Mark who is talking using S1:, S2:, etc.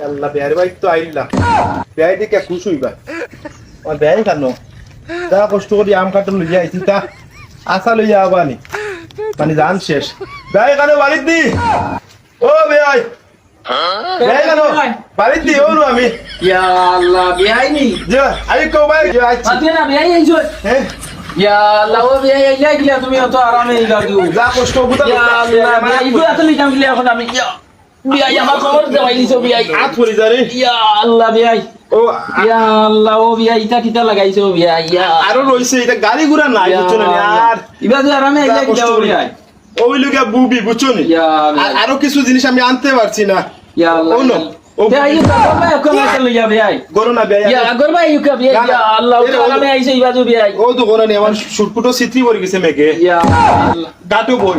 S1: আল্লাহ বিয়ার ভাই তো আইলা বিয়াই দিকে খুশ হইবা আমার বিয়াই কেন তা কষ্ট করি আম কাটন লইয়া আইছি তা আশা লইয়া আবানি মানে জান শেষ বিয়াই কেন বাড়ির দি ও বিয়াই বিয়াই কেন বাড়ির দি ও আমি
S2: ইয়া আল্লাহ বিয়াই নি
S1: যে আই কো ভাই আইছি
S2: আতে না বিয়াই আইছো
S1: হ্যাঁ
S2: ইয়া আল্লাহ ও বিয়াই আইলা গিলা তুমি অত আরামে ইলা দিও
S1: যা কষ্ট বুতা
S2: ইয়া আল্লাহ বিয়াই গো এত লিখাম গিলা এখন আমি ইয়া বিয়াই আমার খবর দেওয়াই দিছো বিয়াই
S1: আত পড়ি যারে
S2: ইয়া আল্লাহ বিয়াই
S1: ও
S2: ইয়া আল্লাহ ও বিয়াই ইটা কিটা লাগাইছো বিয়াই ইয়া
S1: আরো রইছে এটা গাড়ি ঘোড়া নাই বুঝছো না আর
S2: ইবা তো আরামে ইলা গিলা বিয়াই
S1: ওই লুকা বুবি বুঝছো নি
S2: ইয়া
S1: আরো কিছু জিনিস আমি আনতে পারছি না
S2: ইয়া আল্লাহ
S1: ও নো ও
S2: তে আইও তা করবা কোন আসল ইয়া বিয়াই
S1: গরো না বিয়াই
S2: ইয়া করবা ইউকা বিয়াই ইয়া আল্লাহ ও আরামে আইছো ইবা তো বিয়াই
S1: ও তো গরো নি আমার সুটকুটো সিথি পড়ে গেছে মেঘে
S2: ইয়া আল্লাহ
S1: গাটো বই